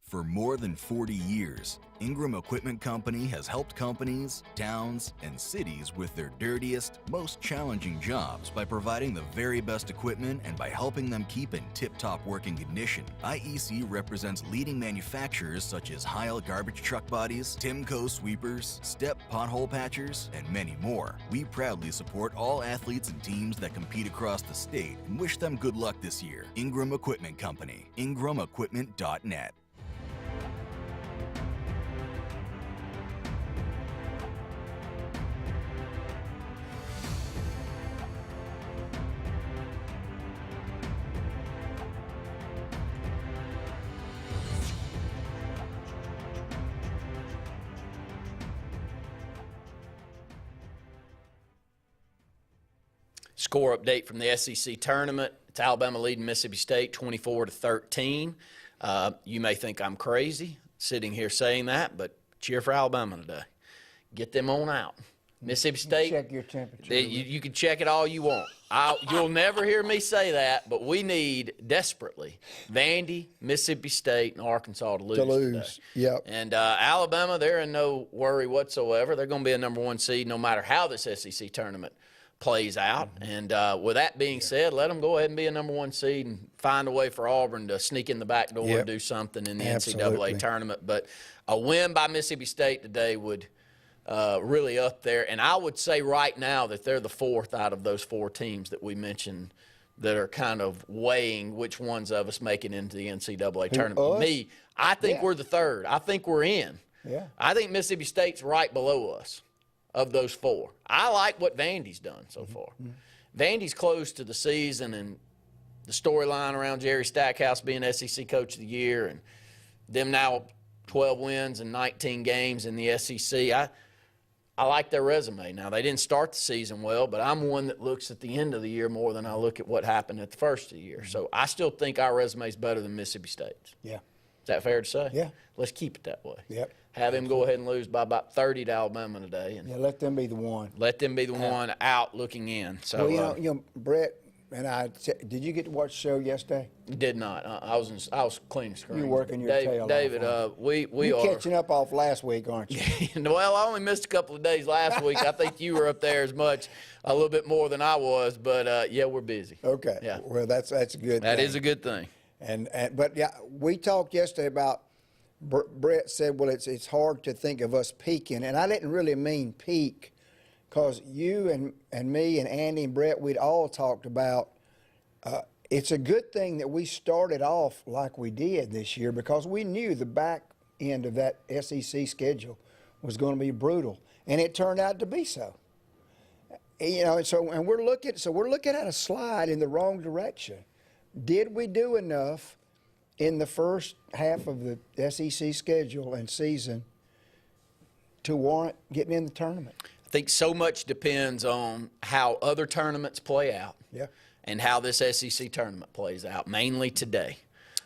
For more than 40 years, Ingram Equipment Company has helped companies, towns, and cities with their dirtiest, most challenging jobs by providing the very best equipment and by helping them keep in tip-top working condition. IEC represents leading manufacturers such as Heil garbage truck bodies, Timco sweepers, Step pothole patchers, and many more. We proudly support all athletes and teams that compete across the state and wish them good luck this year. Ingram Equipment Company, ingramequipment.net. Score update from the SEC tournament. It's Alabama leading Mississippi State 24-13. You may think I'm crazy sitting here saying that, but cheer for Alabama today. Get them on out. Mississippi State. Check your temperature. You can check it all you want. You'll never hear me say that, but we need desperately Vandy, Mississippi State, and Arkansas to lose. Today. Yep. And Alabama, they're in no worry whatsoever. They're going to be a number 1 seed no matter how this SEC tournament plays out. And with that being said, let them go ahead and be a number 1 seed and find a way for Auburn to sneak in the back door and do something in the NCAA tournament. But a win by Mississippi State today would really up there. And I would say right now that they're the 4th out of those 4 teams that we mentioned that are kind of weighing which ones of us make it into the NCAA tournament. Me, I think we're the 3rd. I think we're in. Yeah. I think Mississippi State's right below us of those 4. I like what Vandy's done so far. Vandy's close to the season, and the storyline around Jerry Stackhouse being SEC Coach of the Year and them now 12 wins and 19 games in the SEC. I like their resume. Now, they didn't start the season well, but I'm one that looks at the end of the year more than I look at what happened at the first of the year. So I still think our resume is better than Mississippi State's. Yeah. Is that fair to say? Yeah. Let's keep it that way. Yep. Have him go ahead and lose by about 30 to Alabama today. And let them be the one. Let them be the one out looking in. So, well, you know, Brett and I, did you get to watch the show yesterday? Did not. I was cleaning screens. You're working your tail off. David, we are catching up off last week, aren't you? Well, I only missed a couple of days last week. I think you were up there a little bit more than I was, but yeah, we're busy. Okay. Yeah. Well, that's a good thing. That is a good thing. But yeah, we talked yesterday about. Brett said, well, it's hard to think of us peaking, and I didn't really mean peak, because you and me and Andy and Brett, we'd all talked about it's a good thing that we started off like we did this year, because we knew the back end of that SEC schedule was going to be brutal, and it turned out to be so. You know, and we're looking at a slide in the wrong direction. Did we do enough in the first half of the SEC schedule and season to warrant getting in the tournament? I think so much depends on how other tournaments play out and how this SEC tournament plays out, mainly today,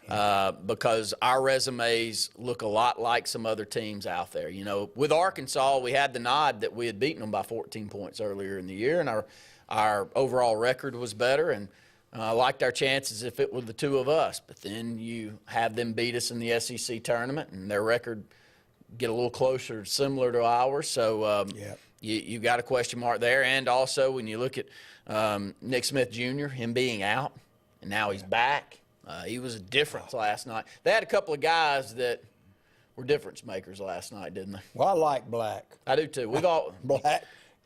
because our resumes look a lot like some other teams out there. You know, with Arkansas, we had the nod that we had beaten them by 14 points earlier in the year, and our overall record was better, and I liked our chances if it were the 2 of us. But then you have them beat us in the SEC tournament, and their record get a little closer, similar to ours. So you got a question mark there. And also when you look at Nick Smith Jr., him being out, and now he's back, he was a difference last night. They had a couple of guys that were difference makers last night, didn't they? Well, I like Black. I do too. We've all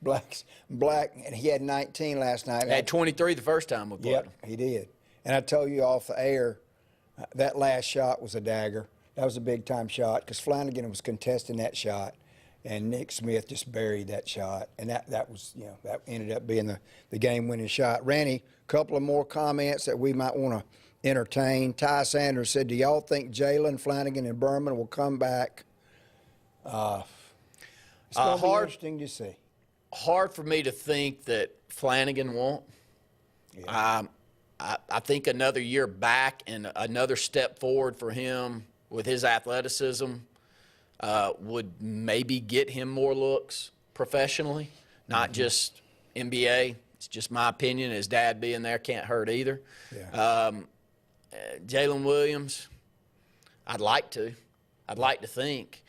Black, and he had 19 last night. He had 23 the first time we played him. He did. And I told you off the air, that last shot was a dagger. That was a big-time shot, because Flanagan was contesting that shot, and Nick Smith just buried that shot. And that was, you know, that ended up being the game-winning shot. Randy, a couple of more comments that we might want to entertain. Ty Sanders said, do y'all think Jalen, Flanagan, and Berman will come back? It's going to be interesting to see. Hard for me to think that Flanagan won't. Yeah. I think another year back and another step forward for him with his athleticism would maybe get him more looks professionally, not just NBA. It's just my opinion. His dad being there can't hurt either. Yeah. Jalen Williams, I'd like to think.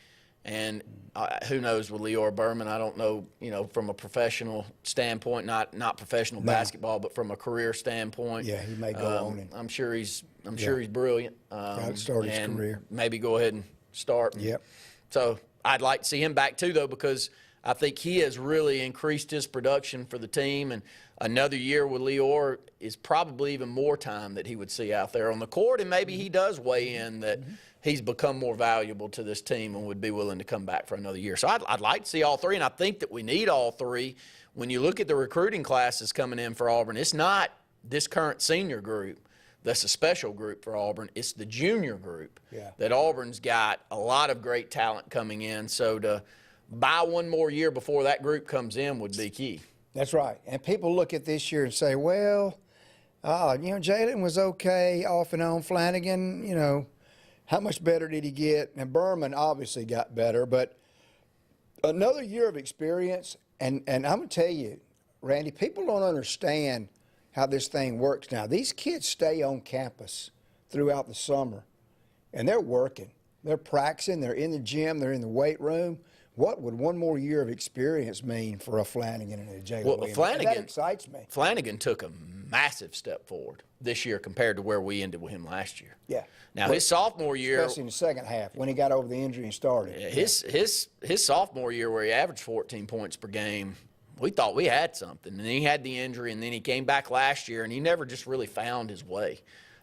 And who knows with Lior Berman? I don't know, you know, from a professional standpoint, not professional basketball, but from a career standpoint. Yeah, he may go on. I'm sure he's brilliant. Start his career. Maybe go ahead and start. Yep. So I'd like to see him back too, though, because I think he has really increased his production for the team. And another year with Lior is probably even more time that he would see out there on the court. And maybe he does weigh in that he's become more valuable to this team and would be willing to come back for another year. So I'd like to see all 3, and I think that we need all 3. When you look at the recruiting classes coming in for Auburn, it's not this current senior group that's a special group for Auburn. It's the junior group that Auburn's got a lot of great talent coming in. So to buy one more year before that group comes in would be key. That's right. And people look at this year and say, well, Jalen was okay off and on. Flanagan, how much better did he get? And Berman obviously got better, but another year of experience. And I'm going to tell you, Randy, people don't understand how this thing works now. These kids stay on campus throughout the summer, and they're working. They're practicing. They're in the gym. They're in the weight room. What would one more year of experience mean for a Flanagan and a Jalen Williams? That excites me. Flanagan took a massive step forward this year compared to where we ended with him last year. Yeah. Now, his sophomore year, especially in the second half when he got over the injury and started. His sophomore year where he averaged 14 points per game, we thought we had something. And then he had the injury, and then he came back last year, and he never just really found his way.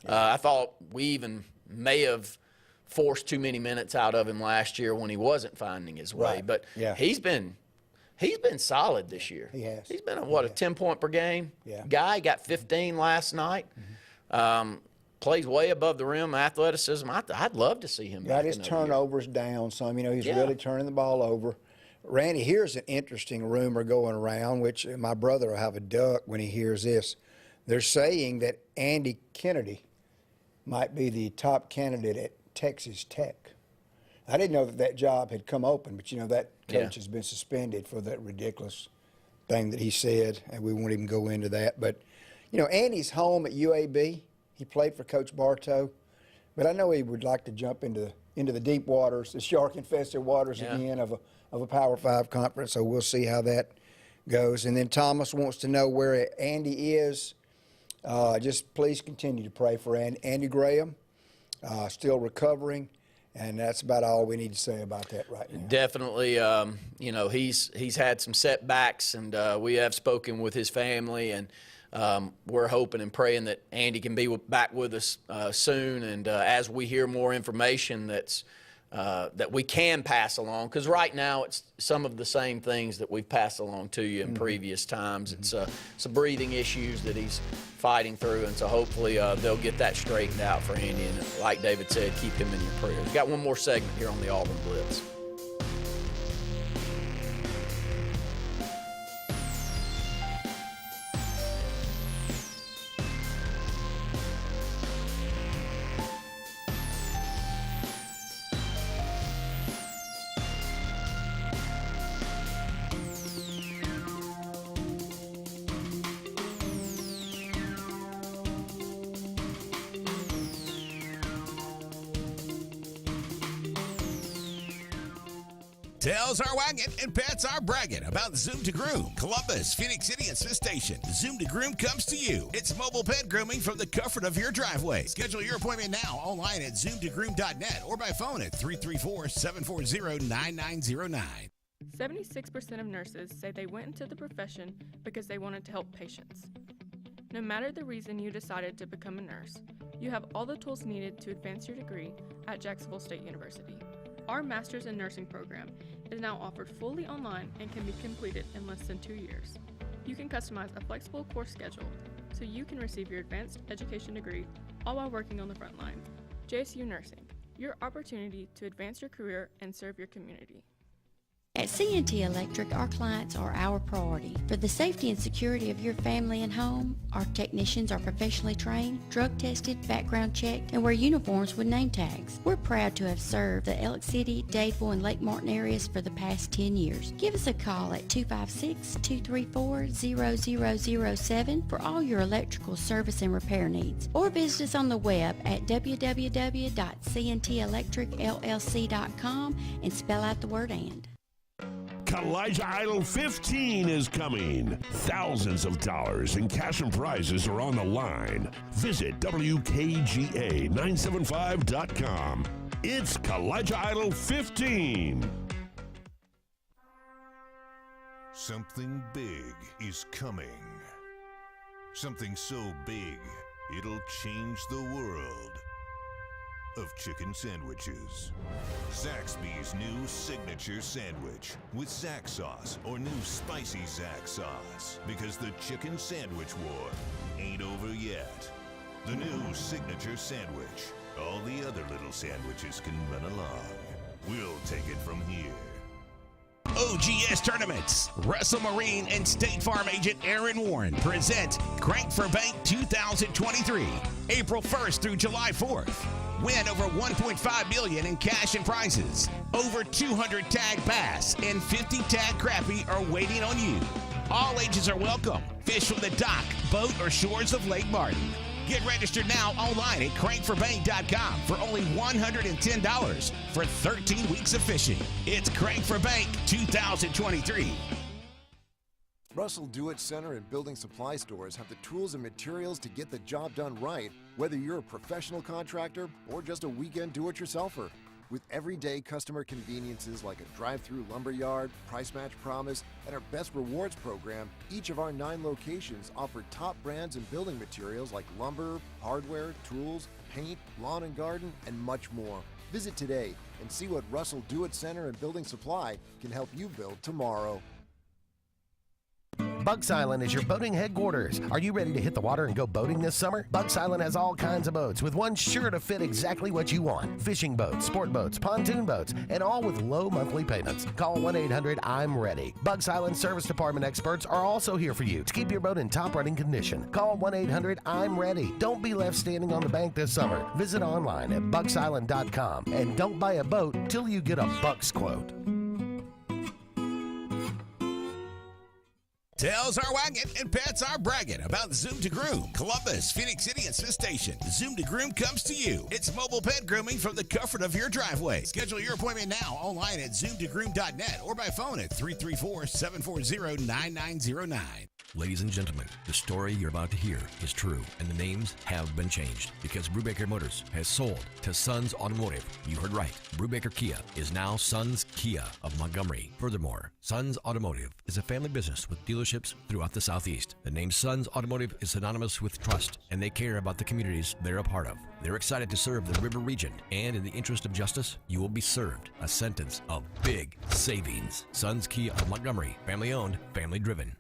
I thought we even may have forced too many minutes out of him last year when he wasn't finding his way. Right. But he's been solid this year. He has. He's been a 10-point per game guy. Got 15 last night. Plays way above the rim, athleticism. I'd love to see him. Got his turnovers down some. He's really turning the ball over. Randy, here's an interesting rumor going around, which my brother will have a duck when he hears this. They're saying that Andy Kennedy might be the top candidate at Texas Tech. I didn't know that job had come open, but that coach has been suspended for that ridiculous thing that he said, and we won't even go into that. But Andy's home at UAB. He played for Coach Bartow, but I know he would like to jump into the deep waters, the shark-infested waters again of a Power 5 conference. So we'll see how that goes. And then Thomas wants to know where Andy is. Just please continue to pray for Andy Graham. Still recovering, and that's about all we need to say about that right now. Definitely, he's had some setbacks, and we have spoken with his family, and we're hoping and praying that Andy can be back with us soon. And as we hear more information that we can pass along, because right now it's some of the same things that we've passed along to you in previous times. It's some breathing issues that he's fighting through, and so hopefully they'll get that straightened out for Andy. And like David said, keep him in your prayers. We've got one more segment here on the Auburn Blitz. Tails are wagging and pets are bragging about Zoom to Groom. Columbus, Phoenix City, and Smith Station. Zoom to Groom comes to you. It's mobile pet grooming from the comfort of your driveway. Schedule your appointment now online at zoomtogroom.net or by phone at 334-740-9909. 76% of nurses say they went into the profession because they wanted to help patients. No matter the reason you decided to become a nurse, you have all the tools needed to advance your degree at Jacksonville State University. Our Master's in Nursing program is now offered fully online and can be completed in less than 2 years. You can customize a flexible course schedule so you can receive your advanced education degree all while working on the front line. JSU Nursing, your opportunity to advance your career and serve your community. At CNT Electric, our clients are our priority. For the safety and security of your family and home, our technicians are professionally trained, drug tested, background checked, and wear uniforms with name tags. We're proud to have served the Elk City, Dadeville, and Lake Martin areas for the past 10 years. Give us a call at 256-234-0007 for all your electrical service and repair needs, or visit us on the web at www.cntelectricllc.com and spell out the word "and." Kalijah Idol 15 is coming. Thousands of dollars in cash and prizes are on the line. Visit WKGA975.com. It's Kalijah Idol 15. Something big is coming. Something so big, it'll change the world of chicken sandwiches. Zaxby's new signature sandwich with Zax sauce or new spicy Zax sauce, because the chicken sandwich war ain't over yet. The new signature sandwich. All the other little sandwiches can run along. We'll take it from here. OGS tournaments. Russell Marine and State Farm agent Aaron Warren present Crank for Bank 2023, April 1st through July 4th. Win over $1.5 million in cash and prizes. Over 200 tag bass and 50 tag crappie are waiting on you. All ages are welcome. Fish from the dock, boat, or shores of Lake Martin. Get registered now online at crankforbank.com for only $110 for 13 weeks of fishing. It's Crank for Bank 2023. Russell Do-It Center and building supply stores have the tools and materials to get the job done right, whether you're a professional contractor or just a weekend do-it-yourselfer. With everyday customer conveniences like a drive-through lumberyard, price match promise, and our Best Rewards program, each of our 9 locations offer top brands and building materials like lumber, hardware, tools, paint, lawn and garden, and much more. Visit today and see what Russell Do-It Center and Building Supply can help you build tomorrow. Bugs Island is your boating headquarters. Are you ready to hit the water and go boating this summer? Bugs Island has all kinds of boats, with one sure to fit exactly what you want. Fishing boats, sport boats, pontoon boats, and all with low monthly payments. Call 1-800-I'm-READY. Bugs Island Service Department experts are also here for you to keep your boat in top running condition. Call 1-800-I'm-READY. Don't be left standing on the bank this summer. Visit online at bugsisland.com and don't buy a boat till you get a Bucks quote. Tails are wagging and pets are bragging about Zoom to Groom. Columbus, Phoenix City, and Smith Station. Zoom to Groom comes to you. It's mobile pet grooming from the comfort of your driveway. Schedule your appointment now online at zoomtogroom.net or by phone at 334-740-9909. Ladies and gentlemen, the story you're about to hear is true, and the names have been changed because Brubaker Motors has sold to Sons Automotive. You heard right. Brubaker Kia is now Sons Kia of Montgomery. Furthermore, Sons Automotive is a family business with dealerships throughout the Southeast. The name Sons Automotive is synonymous with trust, and they care about the communities they're a part of. They're excited to serve the River region, and in the interest of justice, you will be served a sentence of big savings. Sons Kia of Montgomery, family owned, family driven.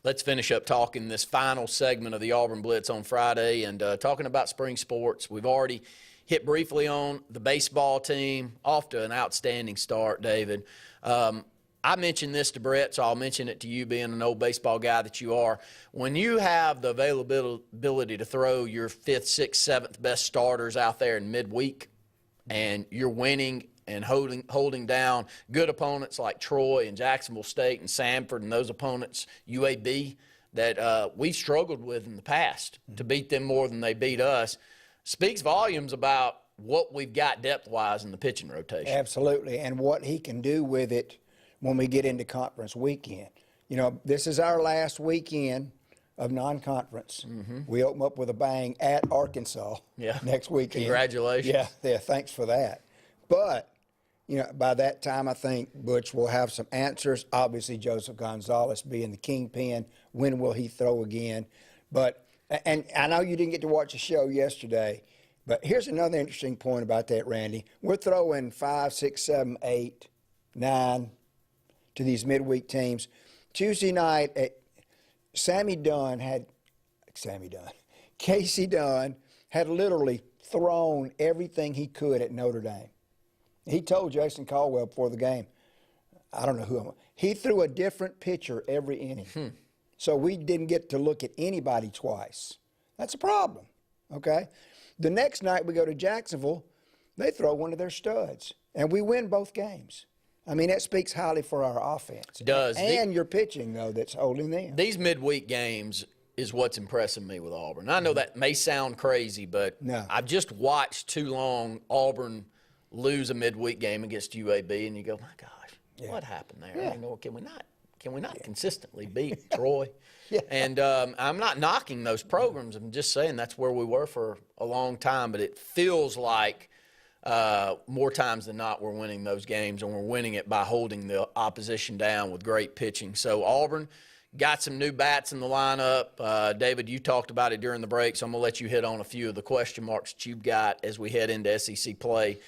Let's finish up talking this final segment of the Auburn Blitz on Friday and talking about spring sports. We've already hit briefly on the baseball team, off to an outstanding start, David. I mentioned this to Brett, so I'll mention it to you being an old baseball guy that you are. When you have the availability to throw your 5th, 6th, 7th best starters out there in midweek and you're winning and holding down good opponents like Troy and Jacksonville State and Samford and those opponents, UAB, that we struggled with in the past to beat them more than they beat us, speaks volumes about what we've got depth-wise in the pitching rotation. Absolutely, and what he can do with it when we get into conference weekend. You know, this is our last weekend of non-conference. We open up with a bang at Arkansas next weekend. Congratulations. Yeah, thanks for that. But, you know, by that time, I think Butch will have some answers. Obviously, Joseph Gonzalez being the kingpin. When will he throw again? But, and I know you didn't get to watch the show yesterday, but here's another interesting point about that, Randy. We're throwing 5, 6, 7, 8, 9 to these midweek teams. Tuesday night, Casey Dunn had literally thrown everything he could at Notre Dame. He told Jason Caldwell before the game, I don't know who, he threw a different pitcher every inning. So we didn't get to look at anybody twice. That's a problem, okay? The next night we go to Jacksonville, they throw one of their studs, and we win both games. I mean, that speaks highly for our offense. It does. And your pitching, though, that's holding them. These midweek games is what's impressing me with Auburn. I know that may sound crazy, but I've just watched too long Auburn lose a midweek game against UAB, and you go, my gosh, what happened there? I mean, can we not consistently beat Troy? And I'm not knocking those programs. I'm just saying that's where we were for a long time, but it feels like more times than not we're winning those games, and we're winning it by holding the opposition down with great pitching. So Auburn got some new bats in the lineup. David, you talked about it during the break, so I'm going to let you hit on a few of the question marks that you've got as we head into SEC play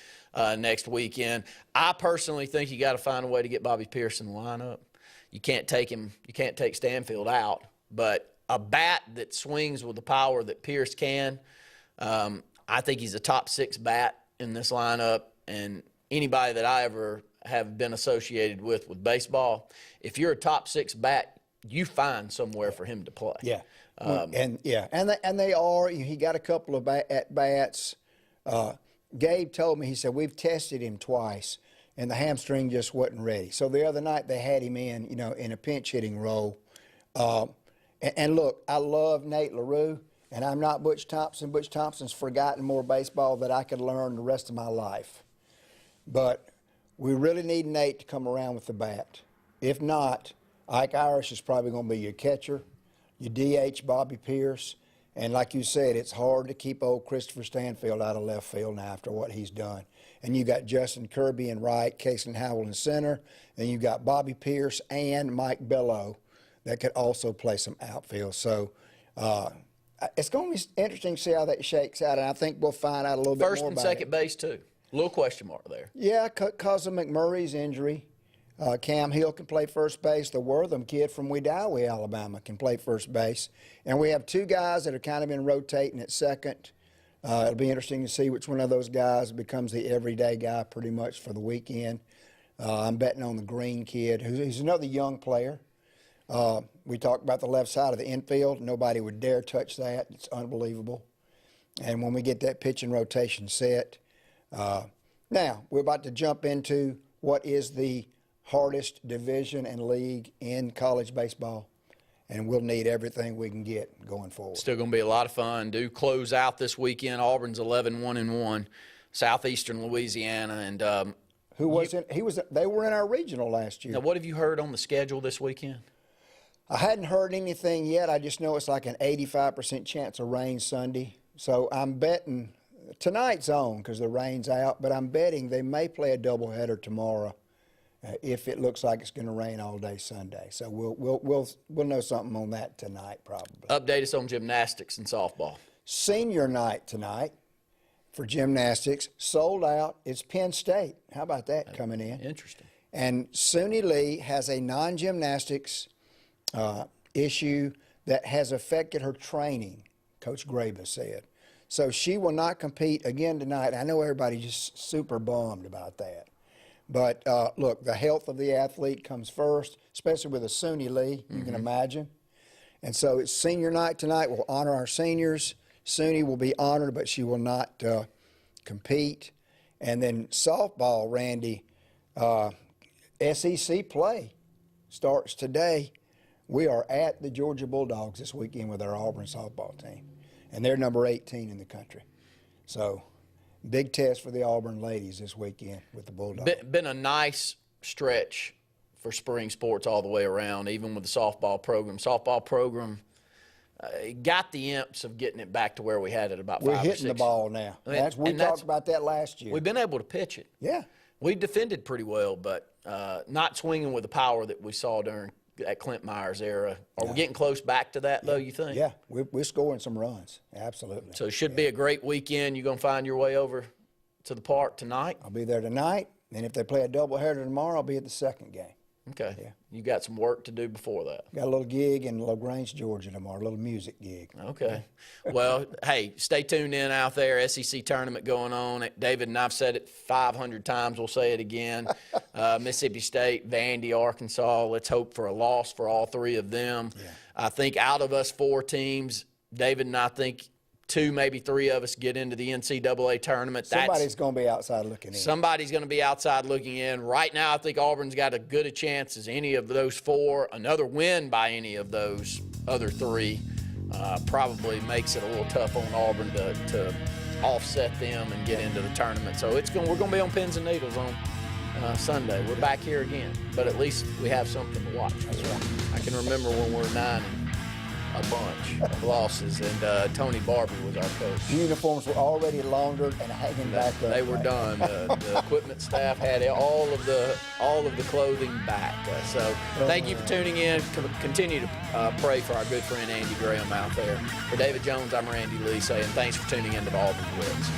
next weekend. I personally think you got to find a way to get Bobby Pierce in the lineup. You can't take Stanfield out, but a bat that swings with the power that Pierce can, I think he's a top 6 bat in this lineup, and anybody that I ever have been associated with baseball, if you're a top 6 bat, you find somewhere for him to play. Yeah. And they are. He got a couple of at-bats. Gabe told me, he said, we've tested him twice, and the hamstring just wasn't ready. So the other night they had him in, in a pinch-hitting role. And look, I love Nate LaRue, and I'm not Butch Thompson. Butch Thompson's forgotten more baseball that I could learn the rest of my life. But we really need Nate to come around with the bat. If not, Ike Irish is probably going to be your catcher, your DH, Bobby Pierce. And like you said, it's hard to keep old Christopher Stanfield out of left field now after what he's done. And you got Justin Kirby in right, Casey Howell in center, and you got Bobby Pierce and Mike Bello that could also play some outfield. So it's going to be interesting to see how that shakes out, and I think we'll find out a little bit more about it. First and second base, too. A little question mark there. Yeah, because of McMurray's injury. Cam Hill can play first base. The Wortham kid from Wedowee, Alabama, can play first base. And we have 2 guys that have kind of been rotating at second. It'll be interesting to see which one of those guys becomes the everyday guy pretty much for the weekend. I'm betting on the Green kid, who's another young player. We talked about the left side of the infield. Nobody would dare touch that. It's unbelievable. And when we get that pitching rotation set, now we're about to jump into what is the hardest division and league in college baseball, and we'll need everything we can get going forward. Still going to be a lot of fun. Do close out this weekend. Auburn's 11-1-1, Southeastern Louisiana, and they were in our regional last year. Now, what have you heard on the schedule this weekend? I hadn't heard anything yet. I just know it's like an 85% chance of rain Sunday. So I'm betting tonight's on because the rain's out, but I'm betting they may play a doubleheader tomorrow if it looks like it's going to rain all day Sunday. So we'll know something on that tonight probably. Update us on gymnastics and softball. Senior night tonight for gymnastics, sold out. It's Penn State. How about that coming in? Interesting. And SUNY Lee has a non-gymnastics issue that has affected her training, Coach Graber said. So she will not compete again tonight. I know everybody's just super bummed about that. But, look, the health of the athlete comes first, especially with a SUNY Lee, you can imagine. And so it's senior night tonight. We'll honor our seniors. SUNY will be honored, but she will not compete. And then softball, Randy, SEC play starts today. We are at the Georgia Bulldogs this weekend with our Auburn softball team, and they're number 18 in the country. So big test for the Auburn ladies this weekend with the Bulldogs. Been a nice stretch for spring sports all the way around, even with the softball program. Softball program got the imps of getting it back to where we had it about 5 or 6. We're hitting the ball now. We talked about that last year. We've been able to pitch it. Yeah. We defended pretty well, but not swinging with the power that we saw during that Clint Myers era. Are we getting close back to that, though, you think? Yeah, we're scoring some runs. Absolutely. So it should be a great weekend. You going to find your way over to the park tonight? I'll be there tonight, and if they play a doubleheader tomorrow, I'll be at the second game. Okay. Yeah. You got some work to do before that. Got a little gig in LaGrange, Georgia tomorrow, a little music gig. Okay. Well, hey, stay tuned in out there. SEC tournament going on. David and I've said it 500 times. We'll say it again. Mississippi State, Vandy, Arkansas. Let's hope for a loss for all 3 of them. Yeah. I think out of us 4 teams, David and I think 2, maybe 3 of us get into the NCAA tournament. Somebody's going to be outside looking in. Somebody's going to be outside looking in. Right now, I think Auburn's got as good a chance as any of those 4. Another win by any of those other 3 probably makes it a little tough on Auburn to offset them and get into the tournament. So we're going to be on pins and needles on Sunday. We're back here again, but at least we have something to watch. That's right. I can remember when we were 9 a bunch of losses, and Tony Barber was our coach. Uniforms were already laundered and hanging back up. They were done. The equipment staff had all of the clothing back. So thank you for tuning in. Continue to pray for our good friend Andy Graham out there. For David Jones, I'm Randy Lee saying thanks for tuning in to the Auburn Blitz.